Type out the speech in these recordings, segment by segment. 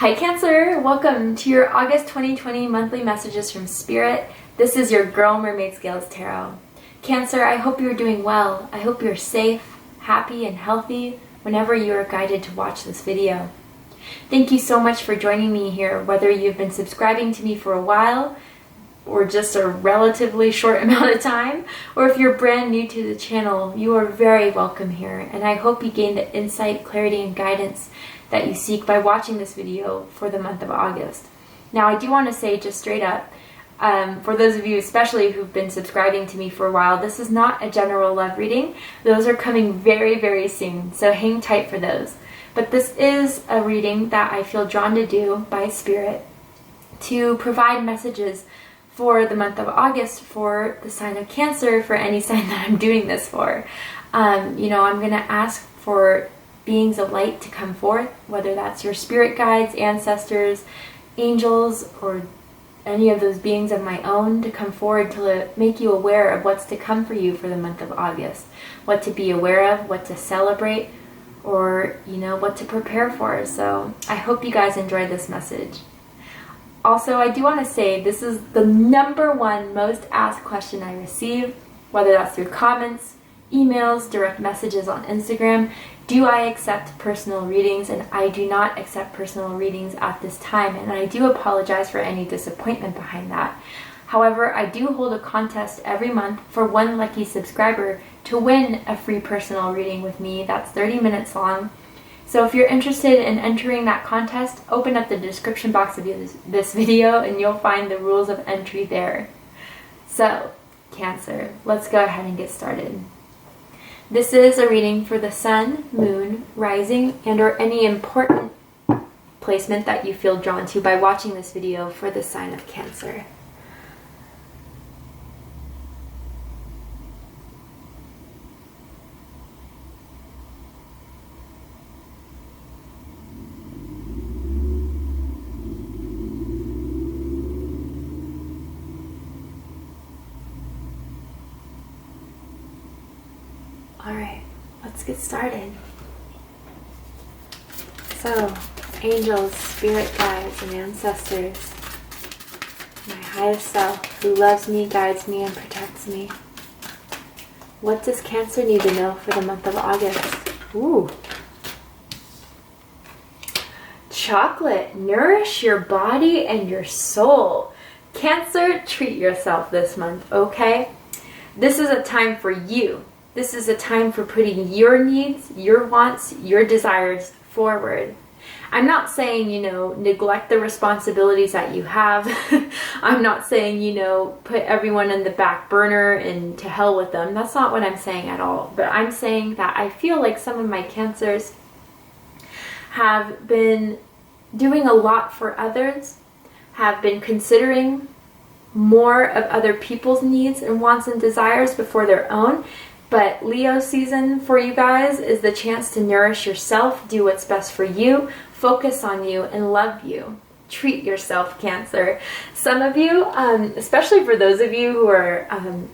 Hi Cancer! Welcome to your August 2020 monthly messages from Spirit. This is your girl Mermaid Scales Tarot. Cancer, I hope you're doing well. I hope you're safe, happy, and healthy whenever you are guided to watch this video. Thank you so much for joining me here, whether you've been subscribing to me for a while or just a relatively short amount of time, or if you're brand new to the channel, you are very welcome here, and I hope you gain the insight, clarity, and guidance that you seek by watching this video for the month of August. Now, I do want to say just straight up, for those of you especially who've been subscribing to me for a while, this is not a general love reading. Those are coming very, very soon, so hang tight for those. But this is a reading that I feel drawn to do by Spirit to provide messages for the month of August for the sign of Cancer, for any sign that I'm doing this for. I'm going to ask for beings of light to come forth, whether that's your spirit guides, ancestors, angels, or any of those beings of my own to come forward to make you aware of what's to come for you for the month of August, what to be aware of, what to celebrate, or what to prepare for. So I hope you guys enjoyed this message. Also, I do want to say this is the #1 most asked question I receive, whether that's through comments, emails, direct messages on Instagram. Do I accept personal readings? And I do not accept personal readings at this time, and I do apologize for any disappointment behind that. However, I do hold a contest every month for one lucky subscriber to win a free personal reading with me that's 30 minutes long. So if you're interested in entering that contest, open up the description box of this video and you'll find the rules of entry there. So, Cancer, let's go ahead and get started. This is a reading for the sun, moon, rising, and or any important placement that you feel drawn to by watching this video for the sign of Cancer. Alright, let's get started. So, angels, spirit guides, and ancestors, my highest self who loves me, guides me, and protects me. What does Cancer need to know for the month of August? Ooh. Chocolate, nourish your body and your soul. Cancer, treat yourself this month, okay? This is a time for you. This is a time for putting your needs, your wants, your desires forward. I'm not saying, neglect the responsibilities that you have. I'm not saying, put everyone in the back burner and to hell with them. That's not what I'm saying at all. But I'm saying that I feel like some of my Cancers have been doing a lot for others, have been considering more of other people's needs and wants and desires before their own. But Leo season for you guys is the chance to nourish yourself, do what's best for you, focus on you, and love you. Treat yourself, Cancer. Some of you, especially for those of you who are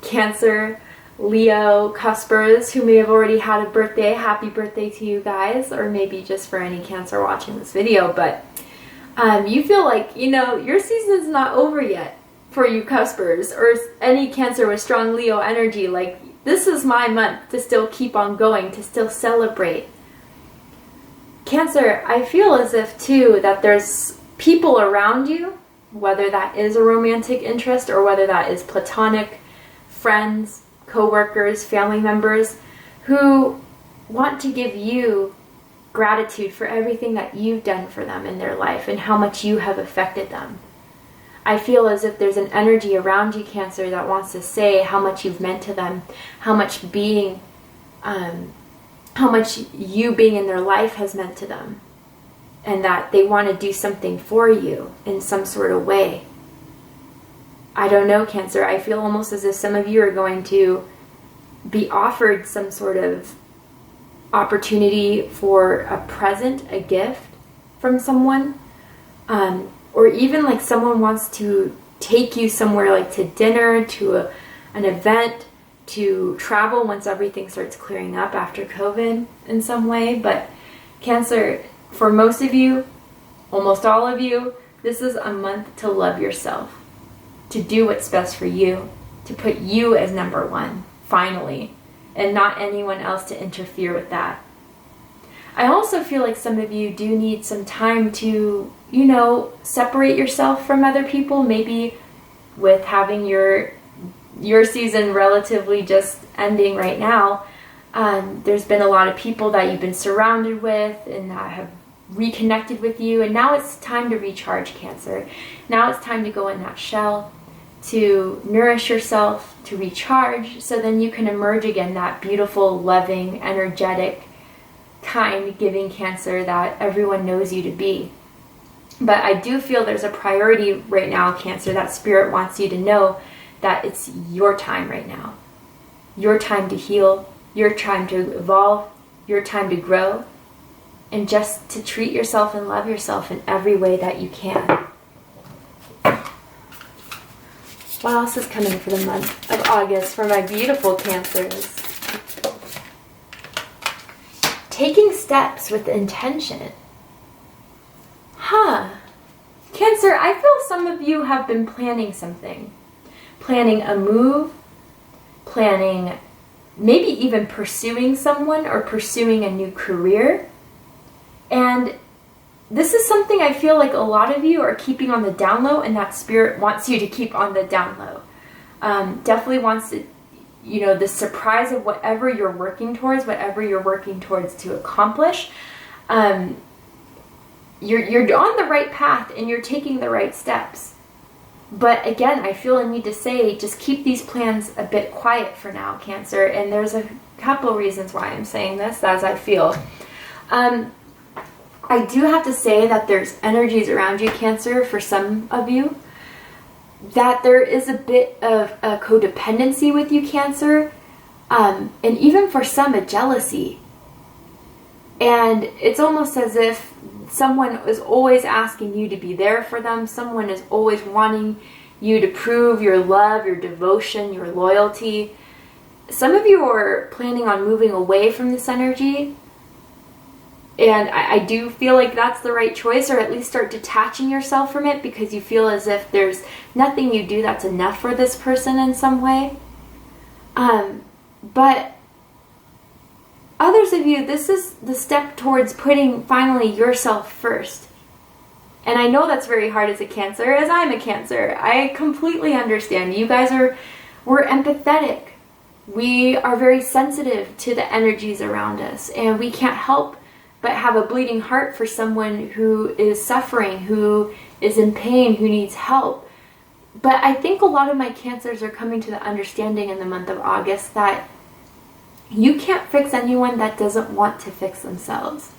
Cancer, Leo, cuspers, who may have already had a birthday, happy birthday to you guys, or maybe just for any Cancer watching this video, but you feel like, your season's not over yet for you cuspers, or any Cancer with strong Leo energy, like, this is my month to still keep on going, to still celebrate. Cancer, I feel as if, too, that there's people around you, whether that is a romantic interest or whether that is platonic, friends, co-workers, family members, who want to give you gratitude for everything that you've done for them in their life and how much you have affected them. I feel as if there's an energy around you, Cancer, that wants to say how much you've meant to them, how much you being in their life has meant to them, and that they want to do something for you in some sort of way. I don't know, Cancer. I feel almost as if some of you are going to be offered some sort of opportunity for a present, a gift from someone. Or even like someone wants to take you somewhere, like to dinner, to an event, to travel once everything starts clearing up after COVID in some way. But Cancer, for most of you, almost all of you, this is a month to love yourself, to do what's best for you, to put you as number one, finally, and not anyone else to interfere with that. I also feel like some of you do need some time to, you know, separate yourself from other people, maybe with having your season relatively just ending right now. There's been a lot of people that you've been surrounded with and that have reconnected with you, and now it's time to recharge, Cancer. Now it's time to go in that shell, to nourish yourself, to recharge, so then you can emerge again, that beautiful, loving, energetic, kind, giving Cancer that everyone knows you to be. But I do feel there's a priority right now, Cancer, that Spirit wants you to know that it's your time right now. Your time to heal, your time to evolve, your time to grow, and just to treat yourself and love yourself in every way that you can. What else is coming for the month of August for my beautiful Cancers? Taking steps with intention. Cancer, I feel some of you have been planning something. Planning a move, planning maybe even pursuing someone or pursuing a new career. And this is something I feel like a lot of you are keeping on the down low, and that Spirit wants you to keep on the down low. Definitely wants to, you know, the surprise of whatever you're working towards to accomplish. You're on the right path and you're taking the right steps. But again, I feel a need to say, just keep these plans a bit quiet for now, Cancer. And there's a couple reasons why I'm saying this, as I feel. I do have to say that there's energies around you, Cancer, for some of you, that there is a bit of a codependency with you, Cancer, and even for some, a jealousy. And it's almost as if someone is always asking you to be there for them. Someone is always wanting you to prove your love, your devotion, your loyalty. Some of you are planning on moving away from this energy. And I do feel like that's the right choice, or at least start detaching yourself from it, because you feel as if there's nothing you do that's enough for this person in some way. But others of you, this is the step towards putting finally yourself first. And I know that's very hard as a Cancer, as I'm a Cancer. I completely understand. You guys we're empathetic. We are very sensitive to the energies around us, and we can't help but have a bleeding heart for someone who is suffering, who is in pain, who needs help. But I think a lot of my Cancers are coming to the understanding in the month of August that you can't fix anyone that doesn't want to fix themselves.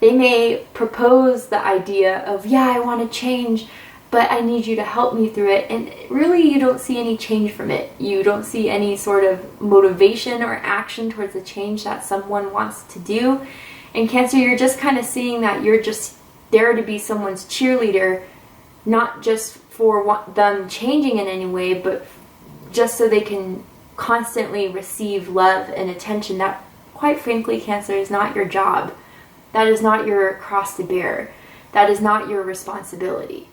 They may propose the idea of, yeah, I want to change, but I need you to help me through it. And really, you don't see any change from it. You don't see any sort of motivation or action towards the change that someone wants to do. And Cancer, you're just kind of seeing that you're just there to be someone's cheerleader, not just for them changing in any way, but just so they can constantly receive love and attention. That, quite frankly, Cancer, is not your job. That is not your cross to bear. That is not your responsibility.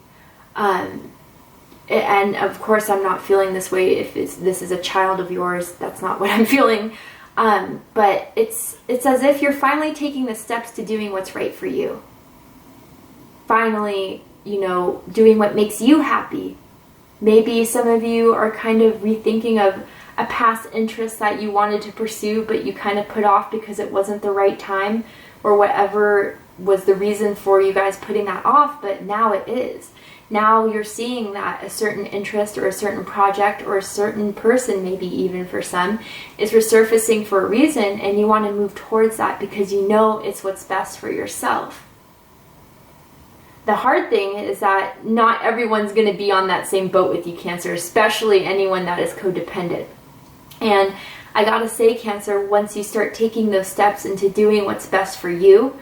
And of course, I'm not feeling this way if this is a child of yours. That's not what I'm feeling. But it's as if you're finally taking the steps to doing what's right for you. Finally, you know, doing what makes you happy. Maybe some of you are kind of rethinking of a past interest that you wanted to pursue, but you kind of put off because it wasn't the right time, or whatever was the reason for you guys putting that off, but now it is. Now you're seeing that a certain interest or a certain project or a certain person, maybe even for some, is resurfacing for a reason, and you want to move towards that because you know it's what's best for yourself. The hard thing is that not everyone's going to be on that same boat with you, Cancer, especially anyone that is codependent. And I gotta say, Cancer, once you start taking those steps into doing what's best for you,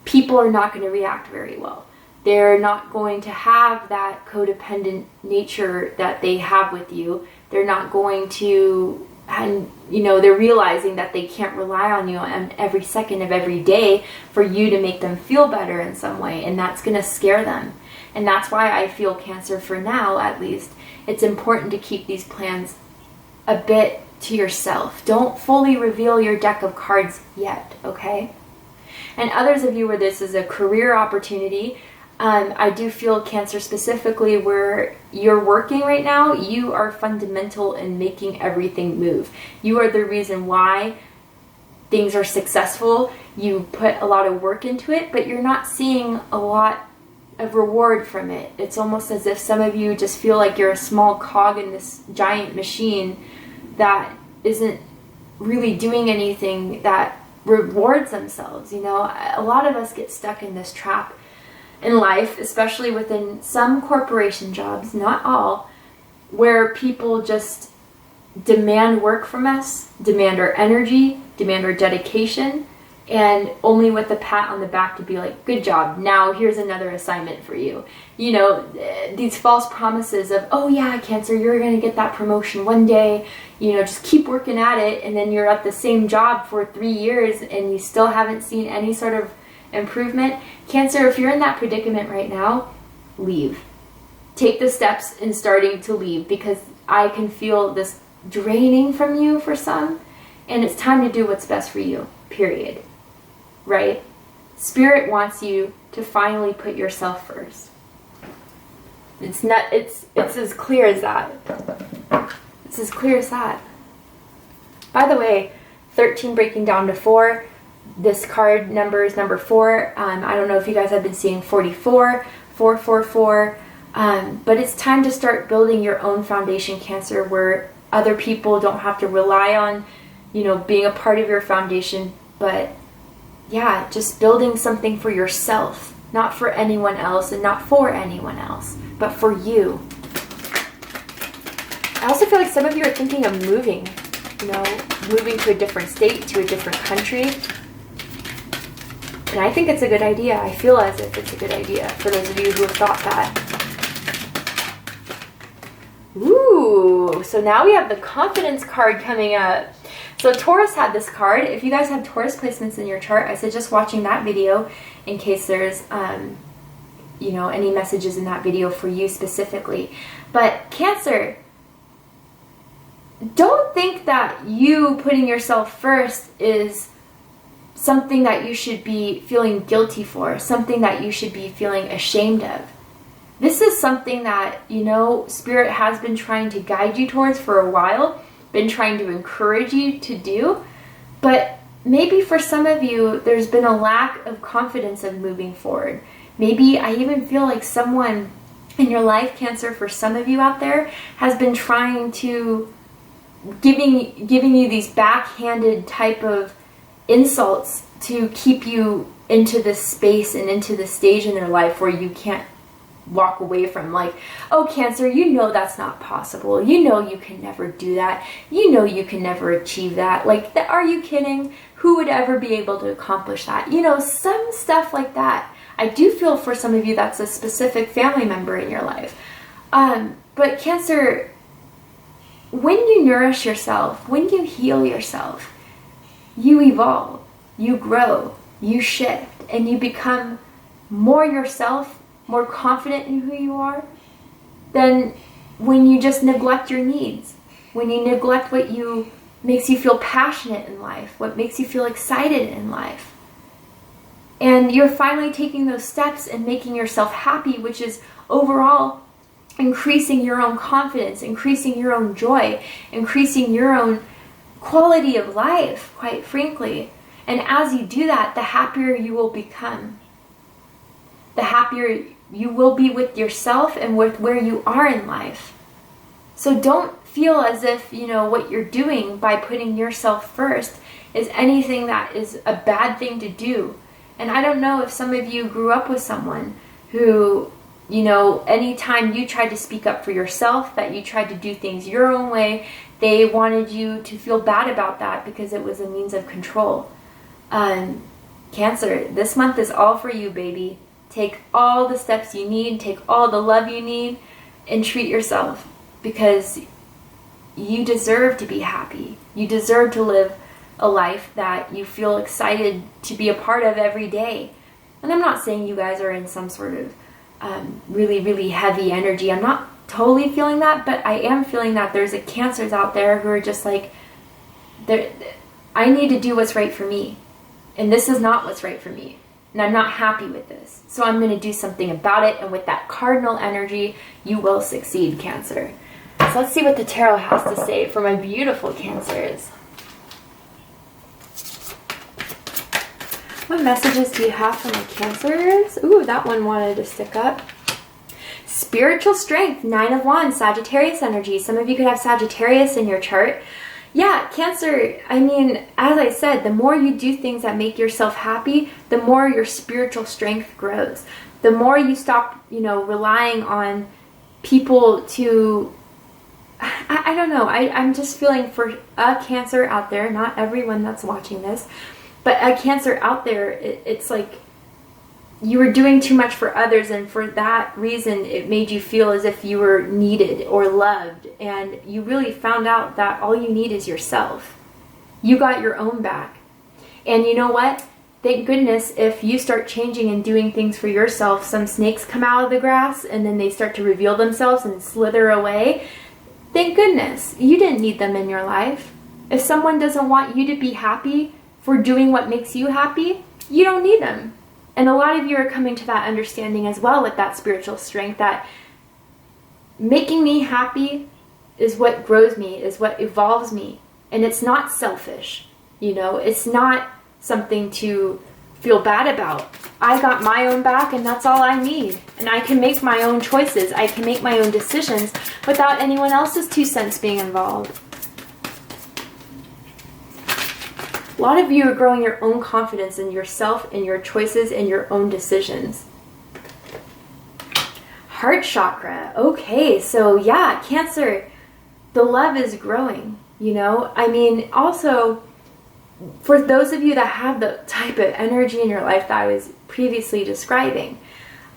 people are not going to react very well. They're not going to have that codependent nature that they have with you. They're not going to and they're realizing that they can't rely on you on every second of every day for you to make them feel better in some way, and that's going to scare them. And that's why I feel, Cancer, for now at least, it's important to keep these plans a bit to yourself. Don't fully reveal your deck of cards yet, okay? And others of you where this is a career opportunity, I do feel, Cancer, specifically where you're working right now, you are fundamental in making everything move. You are the reason why things are successful. You put a lot of work into it, but you're not seeing a lot of reward from it. It's almost as if some of you just feel like you're a small cog in this giant machine that isn't really doing anything that rewards themselves. A lot of us get stuck in this trap in life, especially within some corporation jobs, not all, where people just demand work from us, demand our energy, demand our dedication, and only with a pat on the back to be like, good job, now here's another assignment for you. These false promises of, oh yeah, Cancer, you're going to get that promotion one day, just keep working at it, and then you're at the same job for 3 years and you still haven't seen any sort of improvement. Cancer, if you're in that predicament right now, leave. Take the steps in starting to leave, because I can feel this draining from you for some, and it's time to do what's best for you, period. Right? Spirit wants you to finally put yourself first. It's as clear as that. It's as clear as that. By the way, 13 breaking down to 4. This card number is number 4. I don't know if you guys have been seeing 44, 444, but it's time to start building your own foundation, Cancer, where other people don't have to rely on, being a part of your foundation, but yeah, just building something for yourself, not for anyone else and not for anyone else, but for you. I also feel like some of you are thinking of moving, moving to a different state, to a different country. And I think it's a good idea. I feel as if it's a good idea for those of you who have thought that. Ooh, so now we have the Confidence card coming up. So Taurus had this card. If you guys have Taurus placements in your chart, I suggest watching that video in case there's, any messages in that video for you specifically. But Cancer, don't think that you putting yourself first is something that you should be feeling guilty for, something that you should be feeling ashamed of. This is something that, Spirit has been trying to guide you towards for a while, been trying to encourage you to do, but maybe for some of you, there's been a lack of confidence of moving forward. Maybe I even feel like someone in your life, Cancer, for some of you out there, has been trying to giving you these backhanded type of insults to keep you into this space and into this stage in their life where you can't walk away from, like, oh, Cancer, that's not possible. You can never do that. You can never achieve that. Like, are you kidding? Who would ever be able to accomplish that? Some stuff like that. I do feel for some of you that's a specific family member in your life. But Cancer, when you nourish yourself, when you heal yourself, you evolve, you grow, you shift, and you become more yourself, more confident in who you are than when you just neglect your needs, when you neglect what makes you feel passionate in life, what makes you feel excited in life. And you're finally taking those steps and making yourself happy, which is overall increasing your own confidence, increasing your own joy, increasing your own quality of life, quite frankly. And as you do that, the happier you will become. The happier you will be with yourself and with where you are in life. So don't feel as if, what you're doing by putting yourself first is anything that is a bad thing to do. And I don't know if some of you grew up with someone who, anytime you tried to speak up for yourself, that you tried to do things your own way, they wanted you to feel bad about that because it was a means of control. Cancer, this month is all for you, baby. Take all the steps you need, take all the love you need, and treat yourself, because you deserve to be happy. You deserve to live a life that you feel excited to be a part of every day. And I'm not saying you guys are in some sort of really, really heavy energy. I'm not totally feeling that, but I am feeling that there's a Cancers out there who are just like, I need to do what's right for me. And this is not what's right for me. And I'm not happy with this. So I'm going to do something about it. And with that cardinal energy, you will succeed, Cancer. So let's see what the tarot has to say for my beautiful Cancers. What messages do you have for my Cancers? Ooh, that one wanted to stick up. Spiritual strength, 9 of Wands, Sagittarius energy. Some of you could have Sagittarius in your chart. Yeah, Cancer, I mean, as I said, the more you do things that make yourself happy, the more your spiritual strength grows. The more you stop, relying on people to, I don't know, I'm just feeling for a Cancer out there, not everyone that's watching this, but a Cancer out there, it's like you were doing too much for others, and for that reason it made you feel as if you were needed or loved, and you really found out that all you need is yourself. You got your own back. And you know what? Thank goodness if you start changing and doing things for yourself, some snakes come out of the grass and then they start to reveal themselves and slither away. Thank goodness. You didn't need them in your life. If someone doesn't want you to be happy for doing what makes you happy, you don't need them. And a lot of you are coming to that understanding as well with that spiritual strength, that making me happy is what grows me, is what evolves me. And it's not selfish, it's not something to feel bad about. I got my own back and that's all I need. And I can make my own choices. I can make my own decisions without anyone else's 2 cents being involved. A lot of you are growing your own confidence in yourself and your choices and your own decisions. Heart chakra. Okay, so yeah, Cancer, the love is growing, I mean, also, for those of you that have the type of energy in your life that I was previously describing,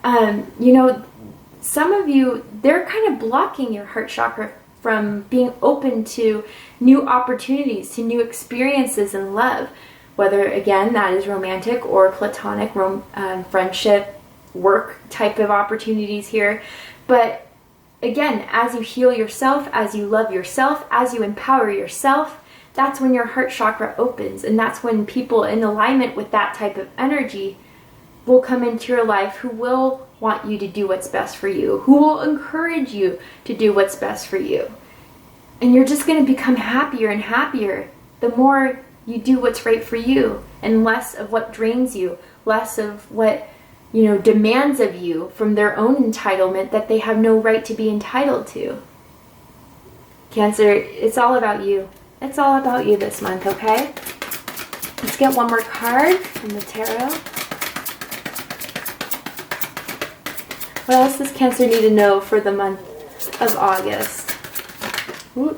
some of you, they're kind of blocking your heart chakra from being open to new opportunities, to new experiences in love, whether, again, that is romantic or platonic, friendship, work type of opportunities here. But again, as you heal yourself, as you love yourself, as you empower yourself, that's when your heart chakra opens. And that's when people in alignment with that type of energy will come into your life who will want you to do what's best for you, who will encourage you to do what's best for you. And you're just going to become happier and happier the more you do what's right for you, and less of what drains you, less of what, demands of you from their own entitlement that they have no right to be entitled to. Cancer, it's all about you. It's all about you this month, okay? Let's get one more card from the tarot. What else does Cancer need to know for the month of August? Ooh.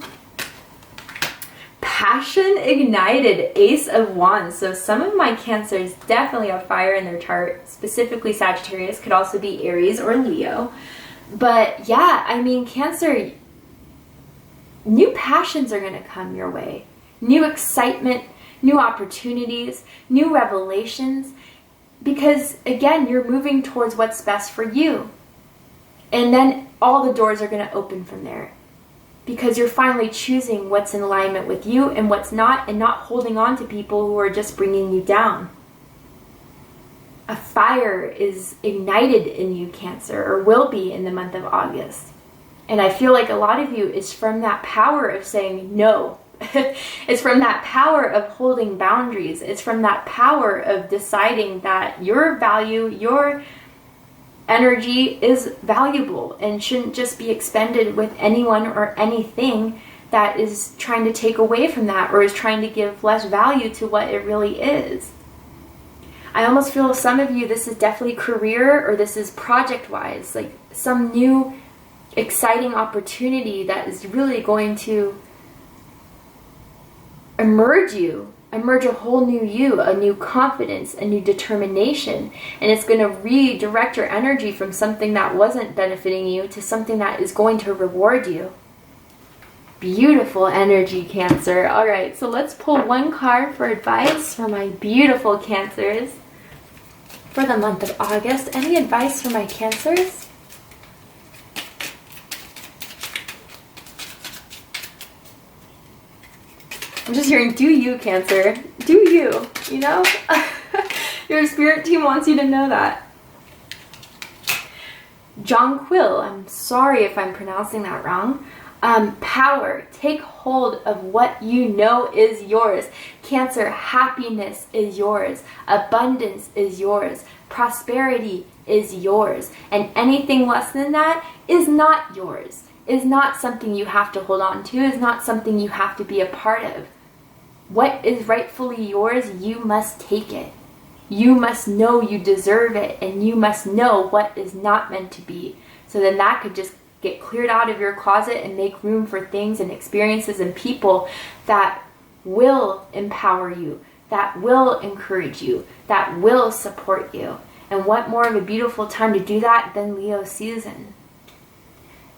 Passion ignited, Ace of Wands. So some of my Cancers definitely have fire in their chart, specifically Sagittarius, could also be Aries or Leo. But yeah, I mean, Cancer, new passions are going to come your way. New excitement, new opportunities, new revelations. Because again, you're moving towards what's best for you. And then all the doors are going to open from there. Because you're finally choosing what's in alignment with you and what's not, and not holding on to people who are just bringing you down. A fire is ignited in you, Cancer, or will be in the month of August. And I feel like a lot of you is from that power of saying no. It's from that power of holding boundaries. It's from that power of deciding that your value, your energy is valuable and shouldn't just be expended with anyone or anything that is trying to take away from that or is trying to give less value to what it really is. I almost feel some of you, this is definitely career, or this is project-wise, like some new exciting opportunity that is really going to emerge a whole new you, a new confidence, a new determination. And it's going to redirect your energy from something that wasn't benefiting you to something that is going to reward you. Beautiful energy, Cancer. All right, so let's pull one card for advice for my beautiful Cancers for the month of August. Any advice for my Cancers? I'm just hearing, do you, Cancer? Do you, you know? Your spirit team wants you to know that. Jonquil, I'm sorry if I'm pronouncing that wrong. Power, take hold of what you know is yours. Cancer, happiness is yours. Abundance is yours. Prosperity is yours. And anything less than that is not yours. Is not something you have to hold on to. Is not something you have to be a part of. What is rightfully yours, you must take it. You must know you deserve it, and you must know what is not meant to be. So then that could just get cleared out of your closet and make room for things and experiences and people that will empower you, that will encourage you, that will support you. And what more of a beautiful time to do that than Leo season?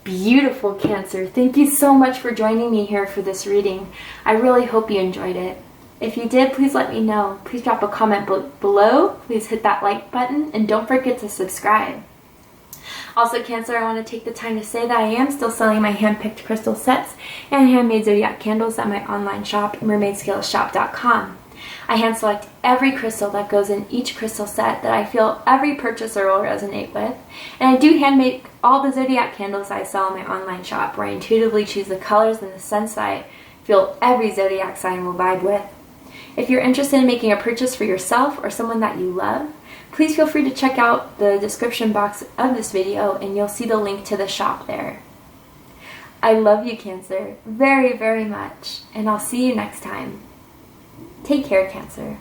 Beautiful, Cancer. Thank you so much for joining me here for this reading. I really hope you enjoyed it. If you did, please let me know. Please drop a comment below. Please hit that like button and don't forget to subscribe. Also, Cancer, I want to take the time to say that I am still selling my hand-picked crystal sets and handmade zodiac candles at my online shop, mermaidscalesshop.com. I hand select every crystal that goes in each crystal set that I feel every purchaser will resonate with. And I do hand make all the zodiac candles I sell in my online shop, where I intuitively choose the colors and the scents that I feel every zodiac sign will vibe with. If you're interested in making a purchase for yourself or someone that you love, please feel free to check out the description box of this video and you'll see the link to the shop there. I love you, Cancer, very, very much, and I'll see you next time. Take care, Cancer.